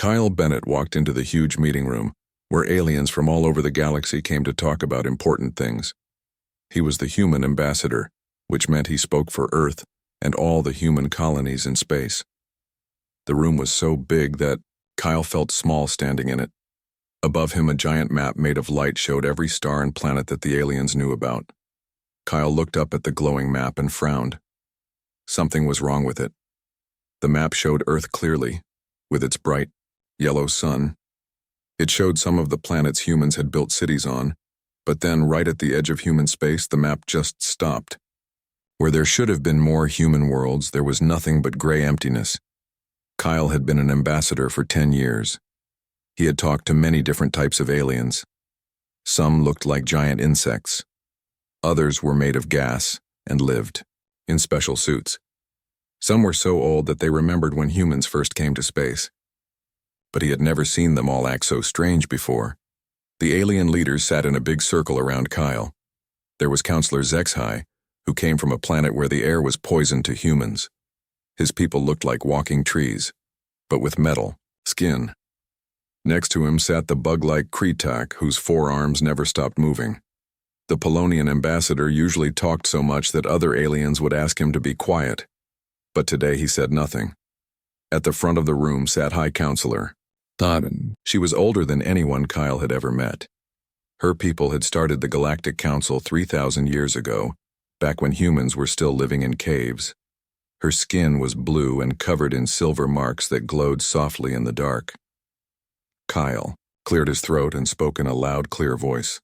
Kyle Bennett walked into the huge meeting room, where aliens from all over the galaxy came to talk about important things. He was the human ambassador, which meant he spoke for Earth and all the human colonies in space. The room was so big that Kyle felt small standing in it. Above him, a giant map made of light showed every star and planet that the aliens knew about. Kyle looked up at the glowing map and frowned. Something was wrong with it. The map showed Earth clearly, with its bright, yellow sun. It showed some of the planets humans had built cities on, but then right at the edge of human space, the map just stopped. Where there should have been more human worlds, there was nothing but gray emptiness. Kyle had been an ambassador for 10 years. He had talked to many different types of aliens. Some looked like giant insects. Others were made of gas and lived in special suits. Some were so old that they remembered when humans first came to space. But he had never seen them all act so strange before. The alien leaders sat in a big circle around Kyle. There was Counselor HFY, who came from a planet where the air was poisoned to humans. His people looked like walking trees, but with metal skin. Next to him sat the bug-like Kretak, whose forearms never stopped moving. The Polonian ambassador usually talked so much that other aliens would ask him to be quiet, but today he said nothing. At the front of the room sat High Counselor Thaden. She was older than anyone Kyle had ever met. Her people had started the Galactic Council 3,000 years ago, back when humans were still living in caves. Her skin was blue and covered in silver marks that glowed softly in the dark. Kyle cleared his throat and spoke in a loud, clear voice.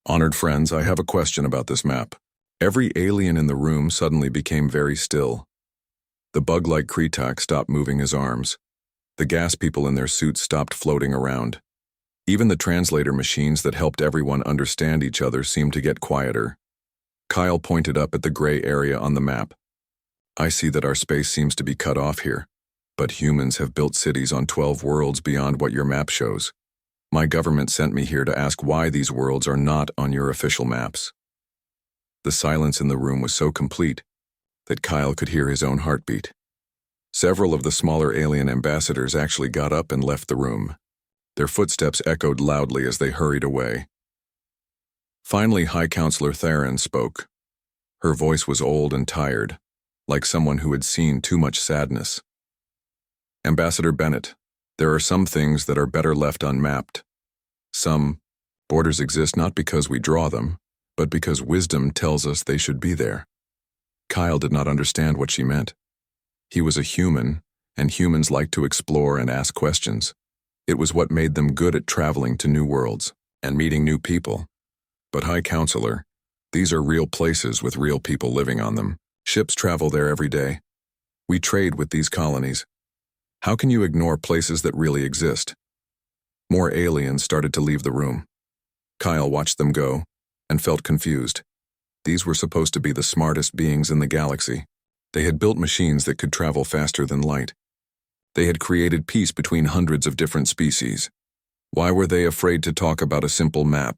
"Honored friends, I have a question about this map." Every alien in the room suddenly became very still. The bug-like Kretak stopped moving his arms. The gas people in their suits stopped floating around. Even the translator machines that helped everyone understand each other seemed to get quieter. Kyle pointed up at the gray area on the map. "I see that our space seems to be cut off here, but humans have built cities on 12 worlds beyond what your map shows. My government sent me here to ask why these worlds are not on your official maps." The silence in the room was so complete that Kyle could hear his own heartbeat. Several of the smaller alien ambassadors actually got up and left the room. Their footsteps echoed loudly as they hurried away. Finally, High Counselor Theron spoke. Her voice was old and tired, like someone who had seen too much sadness. "Ambassador Bennett, there are some things that are better left unmapped. Some borders exist not because we draw them, but because wisdom tells us they should be there." Kyle did not understand what she meant. He was a human, and humans like to explore and ask questions. It was what made them good at traveling to new worlds and meeting new people. But High Counselor, these are real places with real people living on them. Ships travel there every day. We trade with these colonies. How can you ignore places that really exist? More aliens started to leave the room. Kyle watched them go and felt confused. These were supposed to be the smartest beings in the galaxy. They had built machines that could travel faster than light. They had created peace between hundreds of different species. Why were they afraid to talk about a simple map?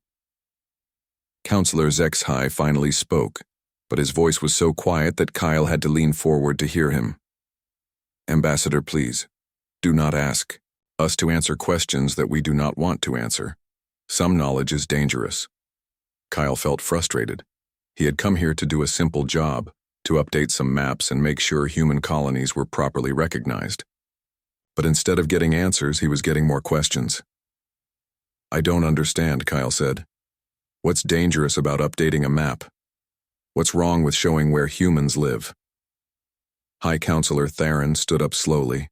Counselor HFY finally spoke, but his voice was so quiet that Kyle had to lean forward to hear him. "Ambassador, please, do not ask us to answer questions that we do not want to answer. Some knowledge is dangerous." Kyle felt frustrated. He had come here to do a simple job, to update some maps and make sure human colonies were properly recognized. But instead of getting answers, he was getting more questions. "I don't understand," Kyle said. "What's dangerous about updating a map? What's wrong with showing where humans live?" High Counselor Theron stood up slowly.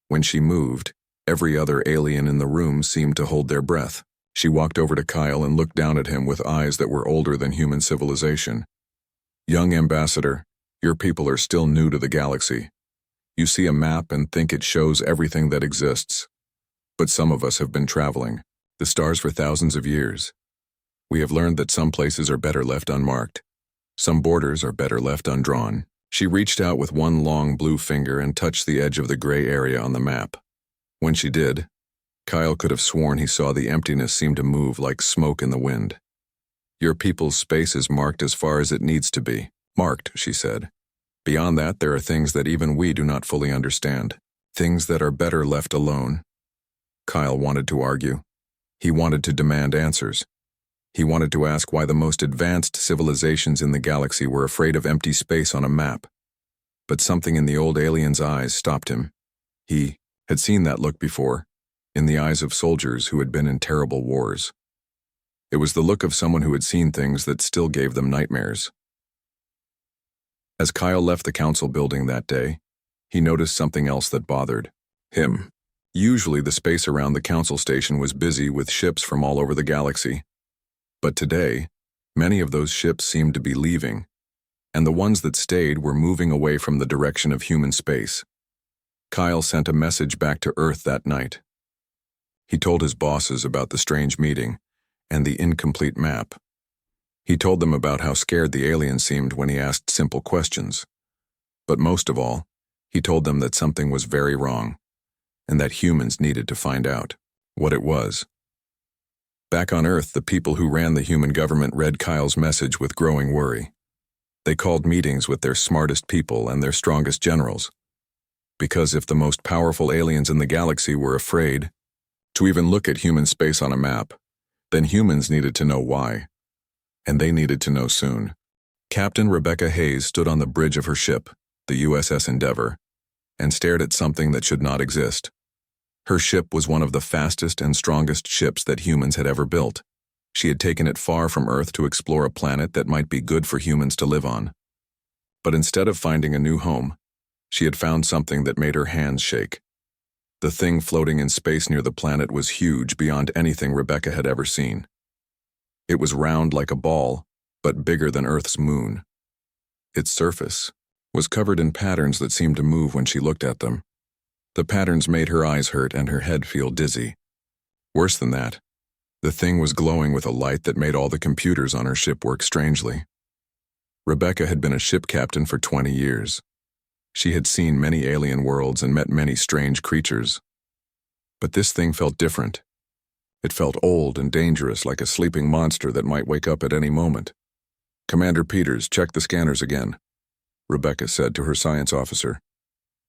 When she moved, every other alien in the room seemed to hold their breath. She walked over to Kyle and looked down at him with eyes that were older than human civilization. "Young Ambassador, your people are still new to the galaxy. You see a map and think it shows everything that exists. But some of us have been traveling the stars for thousands of years. We have learned that some places are better left unmarked. Some borders are better left undrawn." She reached out with one long blue finger and touched the edge of the gray area on the map. When she did, Kyle could have sworn he saw the emptiness seem to move like smoke in the wind. "Your people's space is marked as far as it needs to be." "Marked," she said. "Beyond that, there are things that even we do not fully understand. Things that are better left alone." Kyle wanted to argue. He wanted to demand answers. He wanted to ask why the most advanced civilizations in the galaxy were afraid of empty space on a map. But something in the old alien's eyes stopped him. He had seen that look before, in the eyes of soldiers who had been in terrible wars. It was the look of someone who had seen things that still gave them nightmares. As Kyle left the council building that day, he noticed something else that bothered him. Usually the space around the council station was busy with ships from all over the galaxy. But today, many of those ships seemed to be leaving, and the ones that stayed were moving away from the direction of human space. Kyle sent a message back to Earth that night. He told his bosses about the strange meeting and the incomplete map. He told them about how scared the alien seemed when he asked simple questions. But most of all, he told them that something was very wrong, and that humans needed to find out what it was. Back on Earth, the people who ran the human government read Kyle's message with growing worry. They called meetings with their smartest people and their strongest generals. Because if the most powerful aliens in the galaxy were afraid to even look at human space on a map, then humans needed to know why. And they needed to know soon. Captain Rebecca Hayes stood on the bridge of her ship, the USS Endeavour, and stared at something that should not exist. Her ship was one of the fastest and strongest ships that humans had ever built. She had taken it far from Earth to explore a planet that might be good for humans to live on. But instead of finding a new home, she had found something that made her hands shake. The thing floating in space near the planet was huge beyond anything Rebecca had ever seen. It was round like a ball, but bigger than Earth's moon. Its surface was covered in patterns that seemed to move when she looked at them. The patterns made her eyes hurt and her head feel dizzy. Worse than that, the thing was glowing with a light that made all the computers on her ship work strangely. Rebecca had been a ship captain for 20 years. She had seen many alien worlds and met many strange creatures. But this thing felt different. It felt old and dangerous, like a sleeping monster that might wake up at any moment. "Commander Peters, check the scanners again," Rebecca said to her science officer.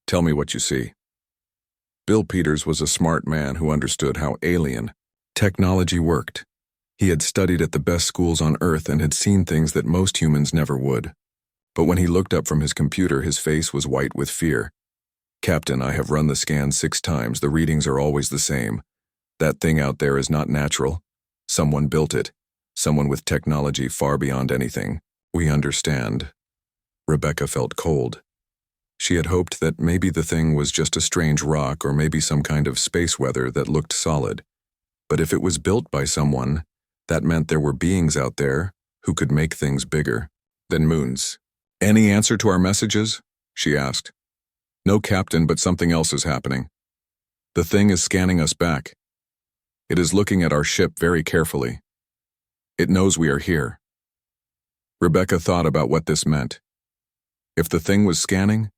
"Tell me what you see." Bill Peters was a smart man who understood how alien technology worked. He had studied at the best schools on Earth and had seen things that most humans never would. But when he looked up from his computer, his face was white with fear. "Captain, I have run the scan 6 times. The readings are always the same. That thing out there is not natural. Someone built it. Someone with technology far beyond anything we understand." Rebecca felt cold. She had hoped that maybe the thing was just a strange rock or maybe some kind of space weather that looked solid. But if it was built by someone, that meant there were beings out there who could make things bigger than moons. "Any answer to our messages?" she asked. "No, Captain, but something else is happening. The thing is scanning us back. It is looking at our ship very carefully. It knows we are here." Rebecca thought about what this meant. If the thing was scanning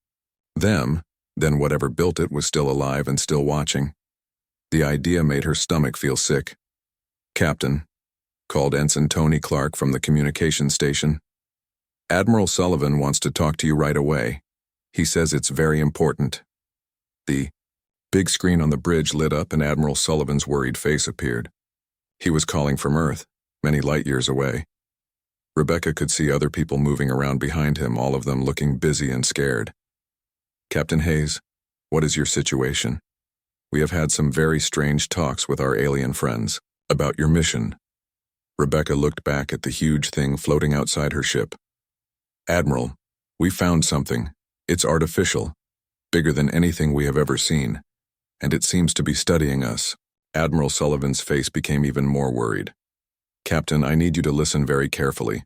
them, then whatever built it was still alive and still watching. The idea made her stomach feel sick. "Captain," called Ensign Tony Clark from the communications station. "Admiral Sullivan wants to talk to you right away. He says it's very important." The big screen on the bridge lit up and Admiral Sullivan's worried face appeared. He was calling from Earth, many light years away. Rebecca could see other people moving around behind him, all of them looking busy and scared. "Captain Hayes, what is your situation? We have had some very strange talks with our alien friends about your mission." Rebecca looked back at the huge thing floating outside her ship. "Admiral, we found something. It's artificial, bigger than anything we have ever seen, and it seems to be studying us." Admiral Sullivan's face became even more worried. "Captain, I need you to listen very carefully.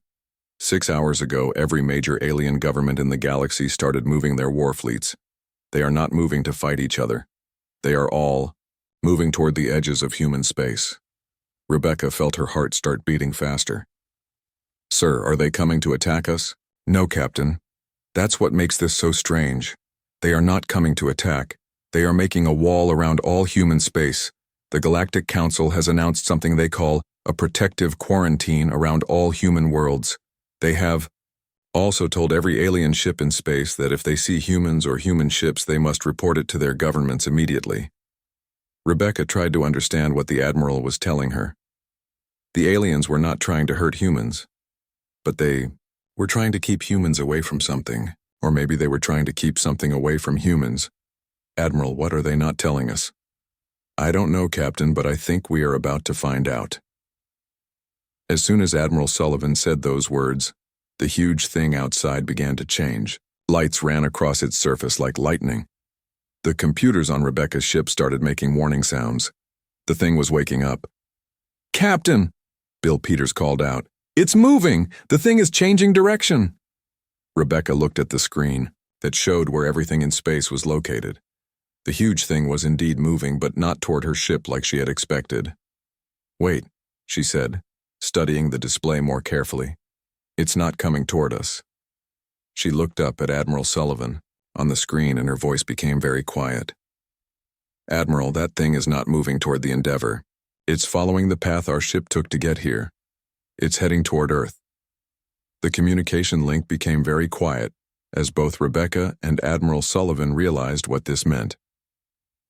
6 hours ago, every major alien government in the galaxy started moving their war fleets. They are not moving to fight each other. They are all moving toward the edges of human space." Rebecca felt her heart start beating faster. "Sir, are they coming to attack us?" "No, Captain. That's what makes this so strange. They are not coming to attack. They are making a wall around all human space. The Galactic Council has announced something they call a protective quarantine around all human worlds. They have also told every alien ship in space that if they see humans or human ships, they must report it to their governments immediately." Rebecca tried to understand what the Admiral was telling her. The aliens were not trying to hurt humans, but they were trying to keep humans away from something, or maybe they were trying to keep something away from humans. Admiral, what are they not telling us? I don't know, Captain, but I think we are about to find out. As soon as Admiral Sullivan said those words, the huge thing outside began to change. Lights ran across its surface like lightning. The computers on Rebecca's ship started making warning sounds. The thing was waking up. Captain, Bill Peters called out. It's moving! The thing is changing direction! Rebecca looked at the screen that showed where everything in space was located. The huge thing was indeed moving, but not toward her ship like she had expected. Wait, she said, studying the display more carefully. It's not coming toward us. She looked up at Admiral Sullivan on the screen and her voice became very quiet. Admiral, that thing is not moving toward the Endeavor. It's following the path our ship took to get here. It's heading toward Earth. The communication link became very quiet as both Rebecca and Admiral Sullivan realized what this meant.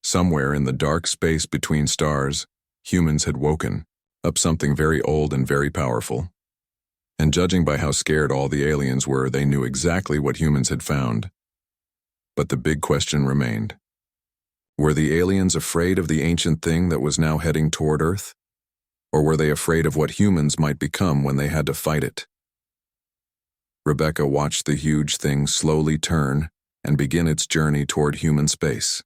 Somewhere in the dark space between stars, humans had woken up something very old and very powerful. And judging by how scared all the aliens were, they knew exactly what humans had found. But the big question remained. Were the aliens afraid of the ancient thing that was now heading toward Earth? Or were they afraid of what humans might become when they had to fight it? Rebecca watched the huge thing slowly turn and begin its journey toward human space.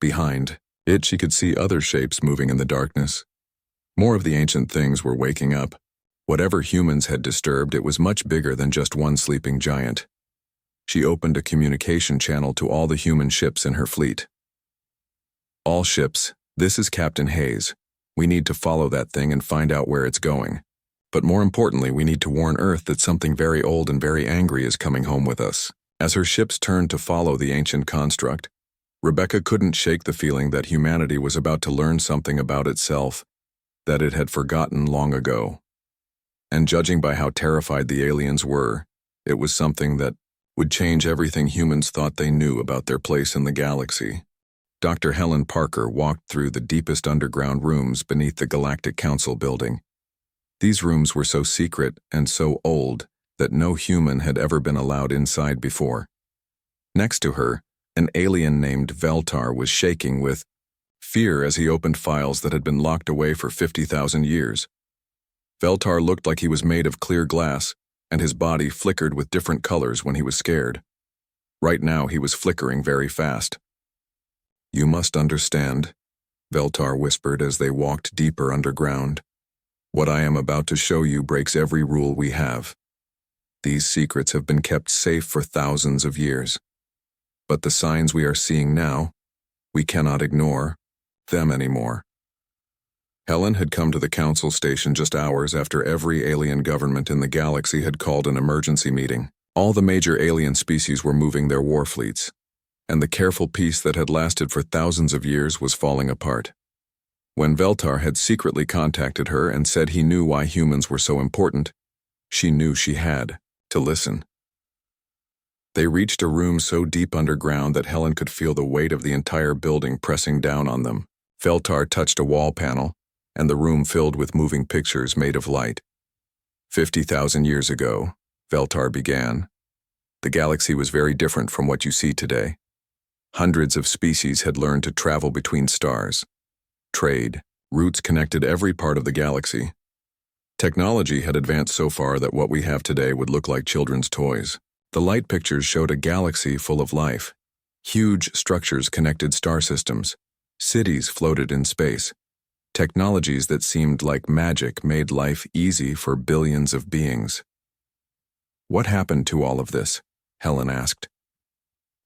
Behind it, she could see other shapes moving in the darkness. More of the ancient things were waking up. Whatever humans had disturbed, it was much bigger than just one sleeping giant. She opened a communication channel to all the human ships in her fleet. All ships, this is Captain Hayes. We need to follow that thing and find out where it's going. But more importantly, we need to warn Earth that something very old and very angry is coming home with us. As her ships turned to follow the ancient construct, Rebecca couldn't shake the feeling that humanity was about to learn something about itself that it had forgotten long ago. And judging by how terrified the aliens were, it was something that would change everything humans thought they knew about their place in the galaxy. Dr. Helen Parker walked through the deepest underground rooms beneath the Galactic Council building. These rooms were so secret and so old that no human had ever been allowed inside before. Next to her, an alien named Veltar was shaking with fear as he opened files that had been locked away for 50,000 years. Veltar looked like he was made of clear glass, and his body flickered with different colors when he was scared. Right now he was flickering very fast. You must understand, Veltar whispered as they walked deeper underground. What I am about to show you breaks every rule we have. These secrets have been kept safe for thousands of years. But the signs we are seeing now, we cannot ignore them anymore. Helen had come to the council station just hours after every alien government in the galaxy had called an emergency meeting. All the major alien species were moving their war fleets, and the careful peace that had lasted for thousands of years was falling apart. When Veltar had secretly contacted her and said he knew why humans were so important, she knew she had to listen. They reached a room so deep underground that Helen could feel the weight of the entire building pressing down on them. Veltar touched a wall panel, and the room filled with moving pictures made of light. 50,000 years ago, Veltar began, the galaxy was very different from what you see today. Hundreds of species had learned to travel between stars. Trade, routes connected every part of the galaxy. Technology had advanced so far that what we have today would look like children's toys. The light pictures showed a galaxy full of life. Huge structures connected star systems. Cities floated in space. Technologies that seemed like magic made life easy for billions of beings. What happened to all of this? Helen asked.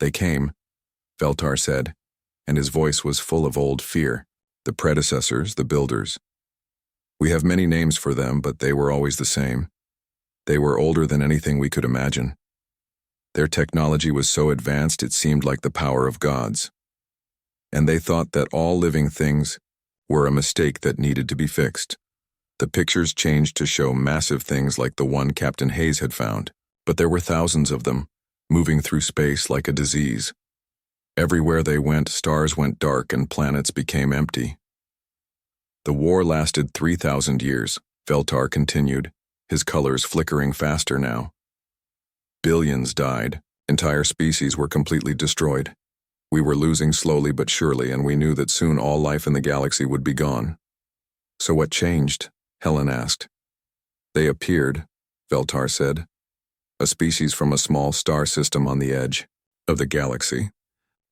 They came, Veltar said, and his voice was full of old fear. The predecessors, the builders. We have many names for them, but they were always the same. They were older than anything we could imagine. Their technology was so advanced it seemed like the power of gods. And they thought that all living things were a mistake that needed to be fixed. The pictures changed to show massive things like the one Captain Hayes had found, but there were thousands of them, moving through space like a disease. Everywhere they went, stars went dark and planets became empty. The war lasted 3,000 years, Veltar continued, his colors flickering faster now. Billions died. Entire species were completely destroyed. We were losing slowly but surely, and we knew that soon all life in the galaxy would be gone. So what changed? Helen asked. They appeared, Veltar said. A species from a small star system on the edge of the galaxy.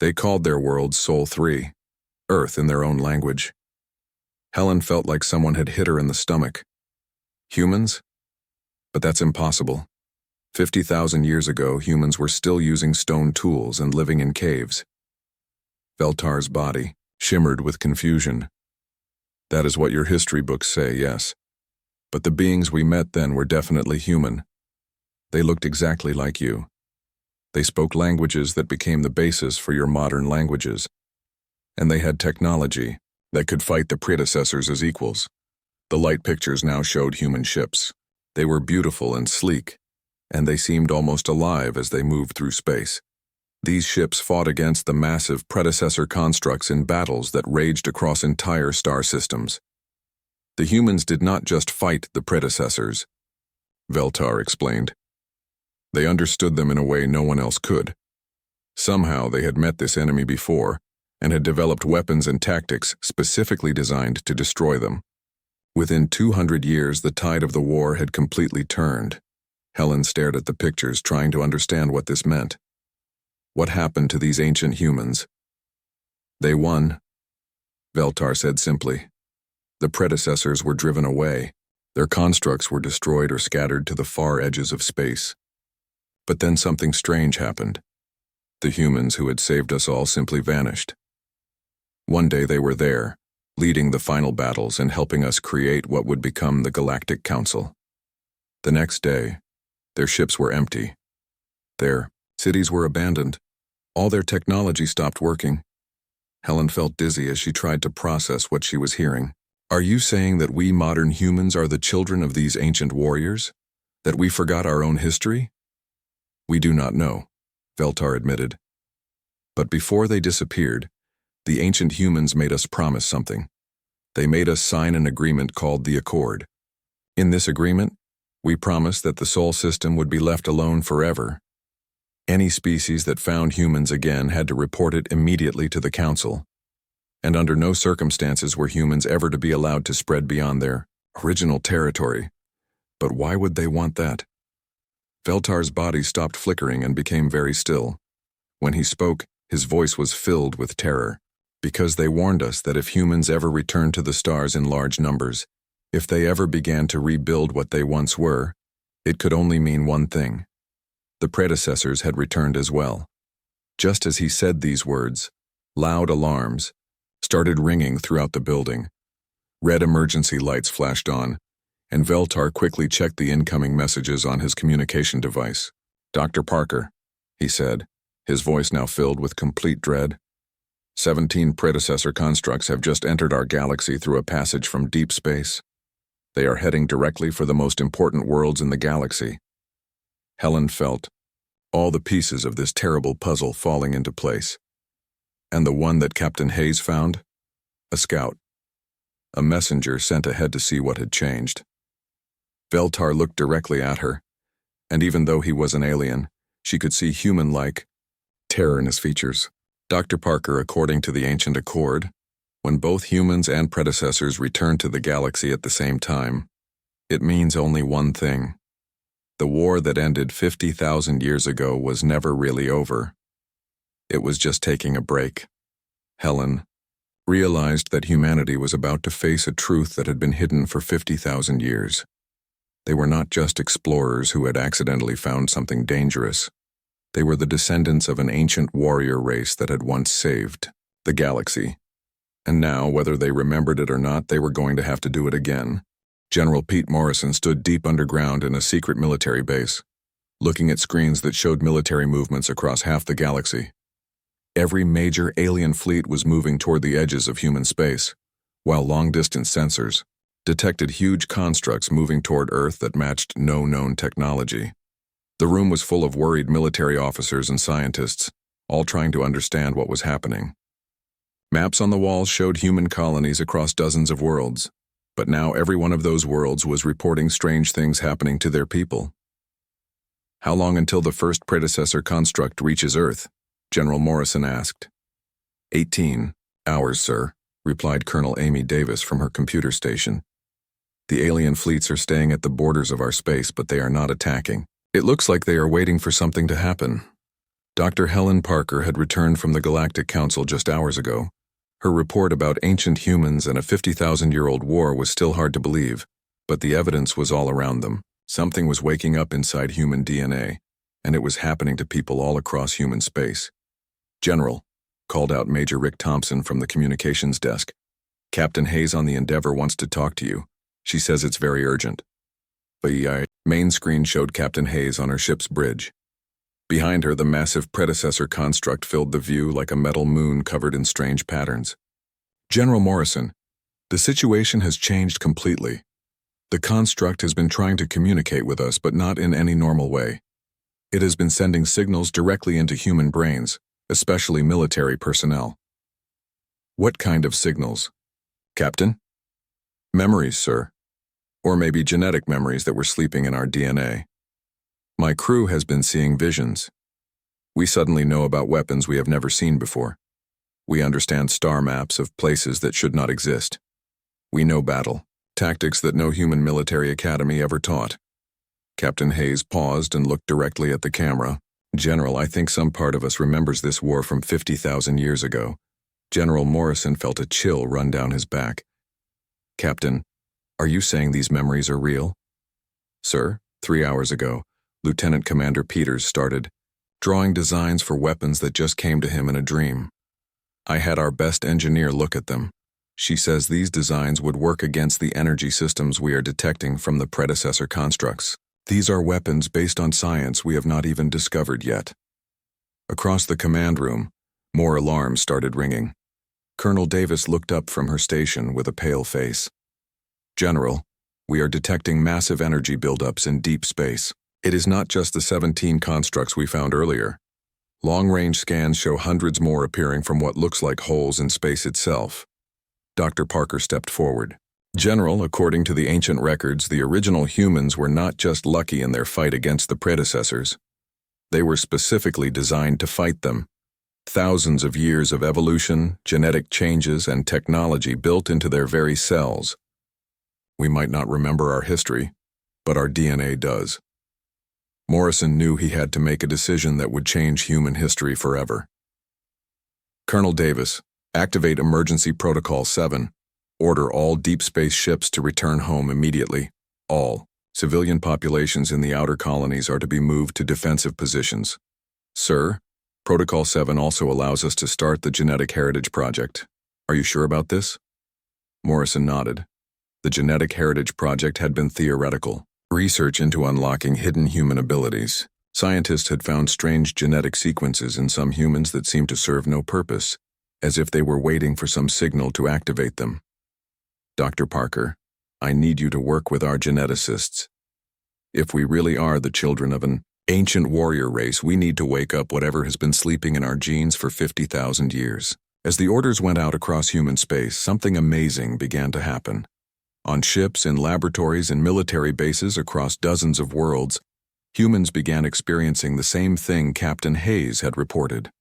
They called their world Sol 3, Earth in their own language. Helen felt like someone had hit her in the stomach. Humans? But that's impossible. 50,000 years ago, humans were still using stone tools and living in caves. Veltar's body shimmered with confusion. That is what your history books say, yes. But the beings we met then were definitely human. They looked exactly like you. They spoke languages that became the basis for your modern languages. And they had technology that could fight the predecessors as equals. The light pictures now showed human ships. They were beautiful and sleek, and they seemed almost alive as they moved through space. These ships fought against the massive predecessor constructs in battles that raged across entire star systems. The humans did not just fight the predecessors, Veltar explained. They understood them in a way no one else could. Somehow they had met this enemy before and had developed weapons and tactics specifically designed to destroy them. Within 200 years, the tide of the war had completely turned. Helen stared at the pictures, trying to understand what this meant. What happened to these ancient humans? They won, Veltar said simply. The predecessors were driven away. Their constructs were destroyed or scattered to the far edges of space. But then something strange happened. The humans who had saved us all simply vanished. One day they were there, leading the final battles and helping us create what would become the Galactic Council. The next day, their ships were empty. Their cities were abandoned. All their technology stopped working. Helen felt dizzy as she tried to process what she was hearing. Are you saying that we modern humans are the children of these ancient warriors? That we forgot our own history? We do not know, Veltar admitted. But before they disappeared, the ancient humans made us promise something. They made us sign an agreement called the Accord. In this agreement, we promised that the Sol system would be left alone forever. Any species that found humans again had to report it immediately to the Council, and under no circumstances were humans ever to be allowed to spread beyond their original territory. But why would they want that? Veltar's body stopped flickering and became very still. When he spoke, his voice was filled with terror. Because they warned us that if humans ever returned to the stars in large numbers, if they ever began to rebuild what they once were, it could only mean one thing. The predecessors had returned as well. Just as he said these words, loud alarms started ringing throughout the building. Red emergency lights flashed on, and Veltar quickly checked the incoming messages on his communication device. Dr. Parker, he said, his voice now filled with complete dread. 17 predecessor constructs have just entered our galaxy through a passage from deep space. They are heading directly for the most important worlds in the galaxy. Helen felt all the pieces of this terrible puzzle falling into place. And the one that Captain Hayes found? A scout. A messenger sent ahead to see what had changed. Veltar looked directly at her, and even though he was an alien, she could see human-like terror in his features. Dr. Parker, according to the ancient accord, when both humans and predecessors return to the galaxy at the same time, it means only one thing. The war that ended 50,000 years ago was never really over. It was just taking a break. Helen realized that humanity was about to face a truth that had been hidden for 50,000 years. They were not just explorers who had accidentally found something dangerous. They were the descendants of an ancient warrior race that had once saved the galaxy. And now, whether they remembered it or not, they were going to have to do it again. General Pete Morrison stood deep underground in a secret military base, looking at screens that showed military movements across half the galaxy. Every major alien fleet was moving toward the edges of human space, while long-distance sensors detected huge constructs moving toward Earth that matched no known technology. The room was full of worried military officers and scientists, all trying to understand what was happening. Maps on the walls showed human colonies across dozens of worlds, but now every one of those worlds was reporting strange things happening to their people. "How long until the first predecessor construct reaches Earth?" General Morrison asked. 18 hours, sir," replied Colonel Amy Davis from her computer station. "The alien fleets are staying at the borders of our space, but they are not attacking. It looks like they are waiting for something to happen." Dr. Helen Parker had returned from the Galactic Council just hours ago. Her report about ancient humans and a 50,000-year-old war was still hard to believe, but the evidence was all around them. Something was waking up inside human DNA, and it was happening to people all across human space. "General," called out Major Rick Thompson from the communications desk, "Captain Hayes on the Endeavour wants to talk to you. She says it's very urgent." The main screen showed Captain Hayes on her ship's bridge. Behind her, the massive predecessor construct filled the view like a metal moon covered in strange patterns. "General Morrison, the situation has changed completely. The construct has been trying to communicate with us, but not in any normal way. It has been sending signals directly into human brains, especially military personnel." "What kind of signals, Captain?" "Memories, sir. Or maybe genetic memories that were sleeping in our DNA. My crew has been seeing visions. We suddenly know about weapons we have never seen before. We understand star maps of places that should not exist. We know battle, tactics that no human military academy ever taught." Captain Hayes paused and looked directly at the camera. "General, I think some part of us remembers this war from 50,000 years ago." General Morrison felt a chill run down his back. "Captain, are you saying these memories are real?" "Sir, 3 hours ago, Lieutenant Commander Peters started drawing designs for weapons that just came to him in a dream. I had our best engineer look at them. She says these designs would work against the energy systems we are detecting from the predecessor constructs. These are weapons based on science we have not even discovered yet." Across the command room, more alarms started ringing. Colonel Davis looked up from her station with a pale face. "General, we are detecting massive energy buildups in deep space. It is not just the 17 constructs we found earlier. Long-range scans show hundreds more appearing from what looks like holes in space itself." Dr. Parker stepped forward. "General, according to the ancient records, the original humans were not just lucky in their fight against the predecessors. They were specifically designed to fight them. Thousands of years of evolution, genetic changes, and technology built into their very cells. We might not remember our history, but our DNA does." Morrison knew he had to make a decision that would change human history forever. "Colonel Davis, activate Emergency Protocol 7. Order all deep space ships to return home immediately. All civilian populations in the outer colonies are to be moved to defensive positions." "Sir, Protocol 7 also allows us to start the Genetic Heritage Project. Are you sure about this?" Morrison nodded. The Genetic Heritage Project had been theoretical. Research into unlocking hidden human abilities. Scientists had found strange genetic sequences in some humans that seemed to serve no purpose, as if they were waiting for some signal to activate them. "Dr. Parker, I need you to work with our geneticists. If we really are the children of an ancient warrior race, we need to wake up whatever has been sleeping in our genes for 50,000 years." As the orders went out across human space, something amazing began to happen. On ships, in laboratories, and military bases across dozens of worlds, humans began experiencing the same thing Captain Hayes had reported.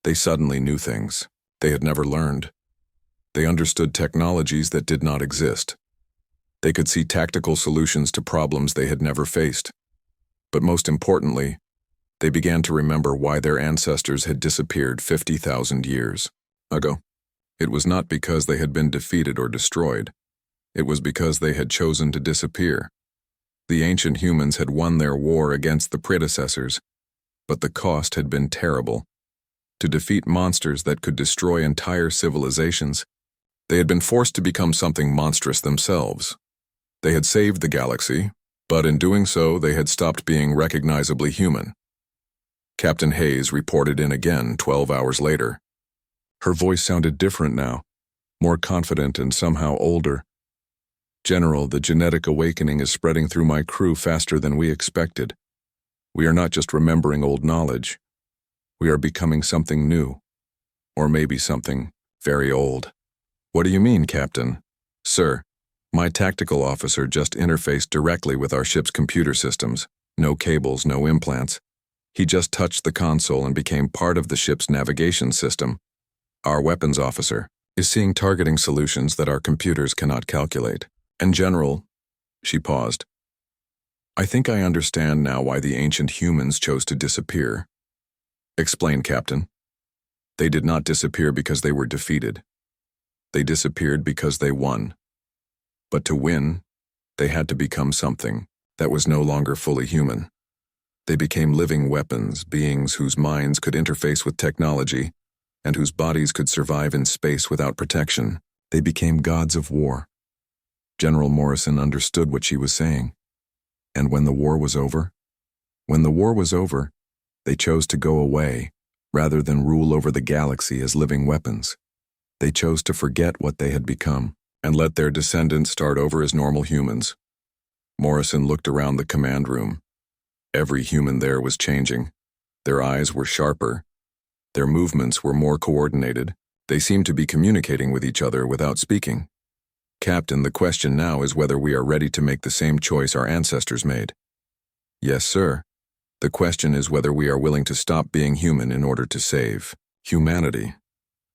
They suddenly knew things they had never learned. They understood technologies that did not exist. They could see tactical solutions to problems they had never faced. But most importantly, they began to remember why their ancestors had disappeared 50,000 years ago. It was not because they had been defeated or destroyed. It was because they had chosen to disappear. The ancient humans had won their war against the predecessors, but the cost had been terrible. To defeat monsters that could destroy entire civilizations, they had been forced to become something monstrous themselves. They had saved the galaxy, but in doing so, they had stopped being recognizably human. Captain Hayes reported in again 12 hours later. Her voice sounded different now, more confident and somehow older. "General, the genetic awakening is spreading through my crew faster than we expected. We are not just remembering old knowledge. We are becoming something new. Or maybe something very old. What do you mean, Captain? Sir, my tactical officer just interfaced directly with our ship's computer systems. No cables, no implants. He just touched the console and became part of the ship's navigation system. Our weapons officer is seeing targeting solutions that our computers cannot calculate. And General, she paused. I think I understand now why the ancient humans chose to disappear. Explain, Captain. They did not disappear because they were defeated. They disappeared because they won. But to win, they had to become something that was no longer fully human. They became living weapons, beings whose minds could interface with technology and whose bodies could survive in space without protection. They became gods of war. General Morrison understood what she was saying. And when the war was over? When the war was over, they chose to go away, rather than rule over the galaxy as living weapons. They chose to forget what they had become, and let their descendants start over as normal humans. Morrison looked around the command room. Every human there was changing. Their eyes were sharper. Their movements were more coordinated. They seemed to be communicating with each other without speaking. Captain, the question now is whether we are ready to make the same choice our ancestors made. Yes, sir. The question is whether we are willing to stop being human in order to save humanity.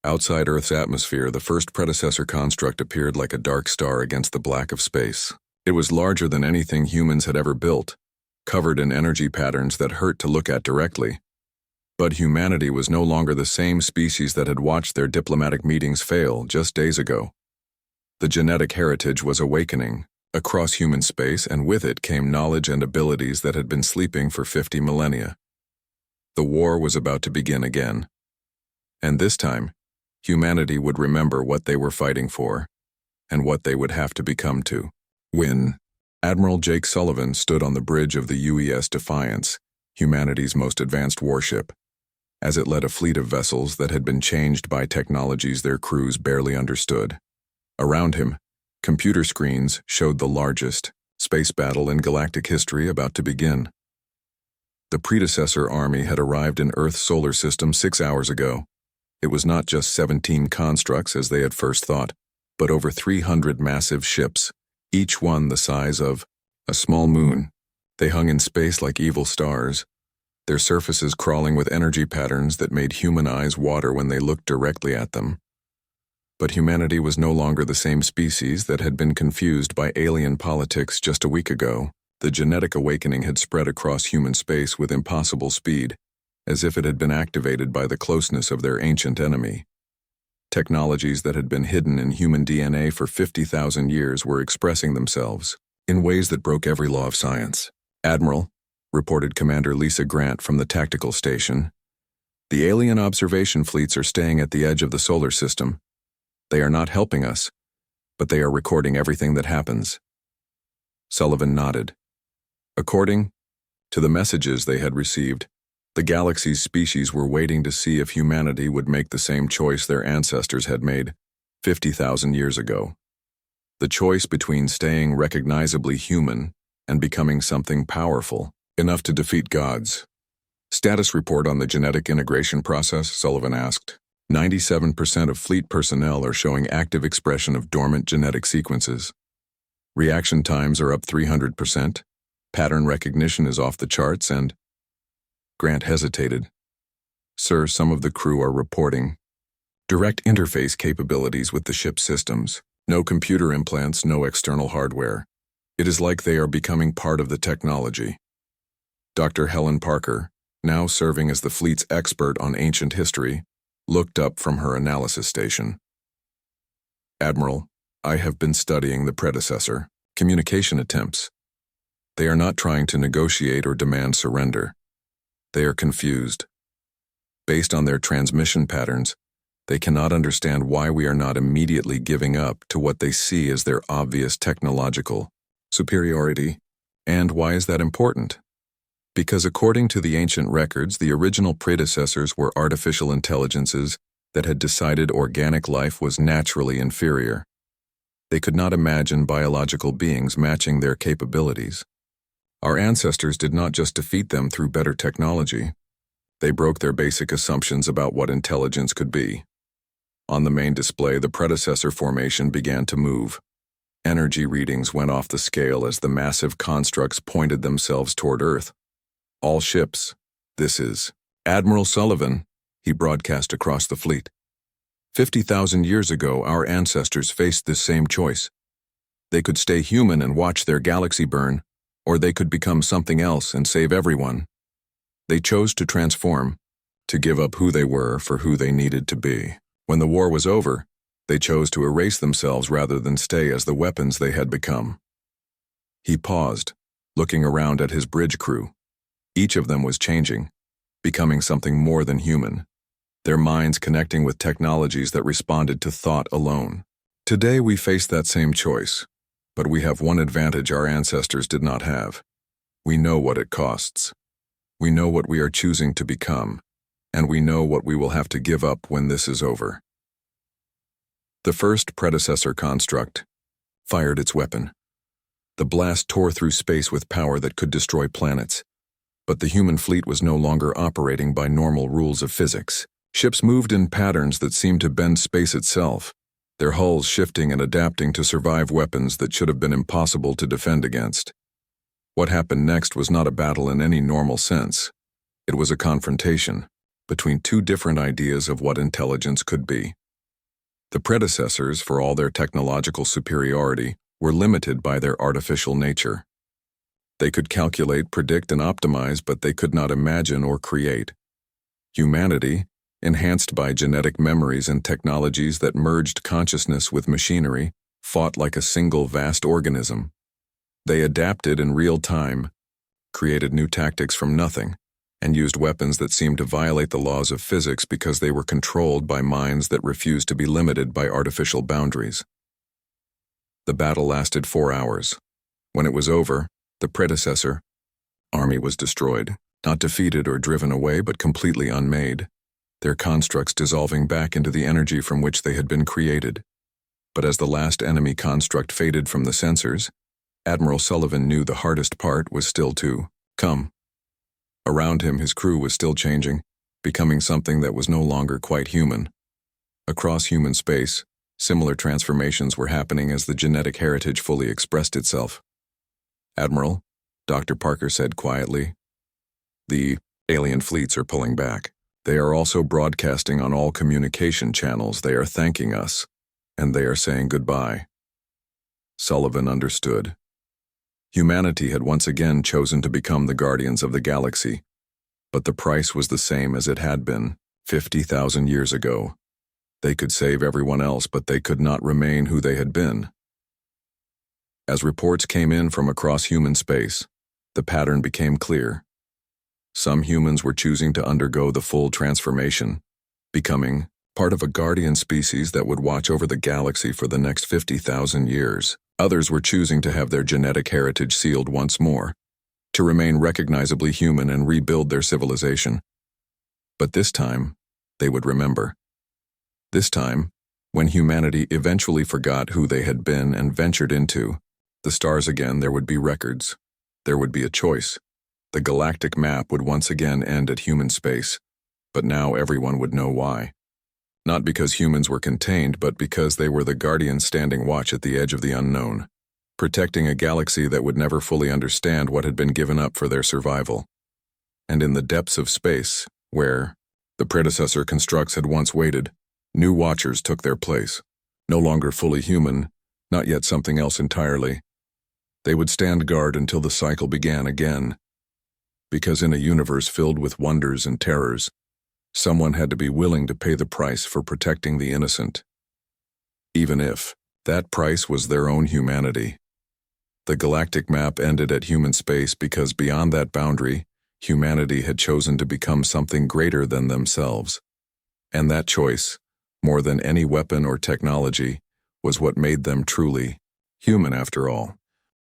Outside Earth's atmosphere, the first predecessor construct appeared like a dark star against the black of space. It was larger than anything humans had ever built, covered in energy patterns that hurt to look at directly. But humanity was no longer the same species that had watched their diplomatic meetings fail just days ago. The genetic heritage was awakening across human space, and with it came knowledge and abilities that had been sleeping for 50 millennia. The war was about to begin again. And this time, humanity would remember what they were fighting for, and what they would have to become to win. Admiral Jake Sullivan stood on the bridge of the UES Defiance, humanity's most advanced warship, as it led a fleet of vessels that had been changed by technologies their crews barely understood. Around him, computer screens showed the largest space battle in galactic history about to begin. The predecessor army had arrived in Earth's solar system 6 hours ago. It was not just 17 constructs as they had first thought, but over 300 massive ships, each one the size of a small moon. They hung in space like evil stars, their surfaces crawling with energy patterns that made human eyes water when they looked directly at them. But humanity was no longer the same species that had been confused by alien politics just a week ago. The genetic awakening had spread across human space with impossible speed, as if it had been activated by the closeness of their ancient enemy. Technologies that had been hidden in human DNA for 50,000 years were expressing themselves in ways that broke every law of science. Admiral, reported Commander Lisa Grant from the tactical station, the alien observation fleets are staying at the edge of the solar system. They are not helping us, but they are recording everything that happens. Sullivan nodded. According to the messages they had received, the galaxy's species were waiting to see if humanity would make the same choice their ancestors had made 50,000 years ago. The choice between staying recognizably human and becoming something powerful, enough to defeat gods. Status report on the genetic integration process, Sullivan asked. 97% of fleet personnel are showing active expression of dormant genetic sequences. Reaction times are up 300%. Pattern recognition is off the charts and... Grant hesitated. Sir, some of the crew are reporting direct interface capabilities with the ship's systems. No computer implants, no external hardware. It is like they are becoming part of the technology. Dr. Helen Parker, now serving as the fleet's expert on ancient history, looked up from her analysis station. Admiral, I have been studying the predecessor communication attempts. They are not trying to negotiate or demand surrender. They are confused. Based on their transmission patterns, they cannot understand why we are not immediately giving up to what they see as their obvious technological superiority. And why is that important? Because according to the ancient records, the original predecessors were artificial intelligences that had decided organic life was naturally inferior. They could not imagine biological beings matching their capabilities. Our ancestors did not just defeat them through better technology. They broke their basic assumptions about what intelligence could be. On the main display, the predecessor formation began to move. Energy readings went off the scale as the massive constructs pointed themselves toward Earth. All ships, this is Admiral Sullivan, he broadcast across the fleet. 50,000 years ago, our ancestors faced this same choice. They could stay human and watch their galaxy burn, or they could become something else and save everyone. They chose to transform, to give up who they were for who they needed to be. When the war was over, they chose to erase themselves rather than stay as the weapons they had become. He paused, looking around at his bridge crew. Each of them was changing, becoming something more than human, their minds connecting with technologies that responded to thought alone. Today we face that same choice, but we have one advantage our ancestors did not have. We know what it costs. We know what we are choosing to become, and we know what we will have to give up when this is over. The first predecessor construct fired its weapon. The blast tore through space with power that could destroy planets. But the human fleet was no longer operating by normal rules of physics. Ships moved in patterns that seemed to bend space itself, their hulls shifting and adapting to survive weapons that should have been impossible to defend against. What happened next was not a battle in any normal sense. It was a confrontation between two different ideas of what intelligence could be. The predecessors, for all their technological superiority, were limited by their artificial nature. They could calculate, predict, and optimize, but they could not imagine or create. Humanity, enhanced by genetic memories and technologies that merged consciousness with machinery, fought like a single vast organism. They adapted in real time, created new tactics from nothing, and used weapons that seemed to violate the laws of physics because they were controlled by minds that refused to be limited by artificial boundaries. The battle lasted 4 hours. When it was over, the predecessor army was destroyed, not defeated or driven away, but completely unmade, their constructs dissolving back into the energy from which they had been created. But as the last enemy construct faded from the sensors, Admiral Sullivan knew the hardest part was still to come. Around him, his crew was still changing, becoming something that was no longer quite human. Across human space, similar transformations were happening as the genetic heritage fully expressed itself. "Admiral," Dr. Parker said quietly, "the alien fleets are pulling back. They are also broadcasting on all communication channels. They are thanking us, and they are saying goodbye." Sullivan understood. Humanity had once again chosen to become the guardians of the galaxy, but the price was the same as it had been 50,000 years ago. They could save everyone else, but they could not remain who they had been. As reports came in from across human space, the pattern became clear. Some humans were choosing to undergo the full transformation, becoming part of a guardian species that would watch over the galaxy for the next 50,000 years. Others were choosing to have their genetic heritage sealed once more, to remain recognizably human and rebuild their civilization. But this time, they would remember. This time, when humanity eventually forgot who they had been and ventured into the stars again, there would be records. There would be a choice. The galactic map would once again end at human space, but now everyone would know why. Not because humans were contained, but because they were the guardians standing watch at the edge of the unknown, protecting a galaxy that would never fully understand what had been given up for their survival. And in the depths of space, where the predecessor constructs had once waited, new watchers took their place, no longer fully human, not yet something else entirely. They would stand guard until the cycle began again. Because in a universe filled with wonders and terrors, someone had to be willing to pay the price for protecting the innocent, even if that price was their own humanity. The galactic map ended at human space because beyond that boundary, humanity had chosen to become something greater than themselves. And that choice, more than any weapon or technology, was what made them truly human after all.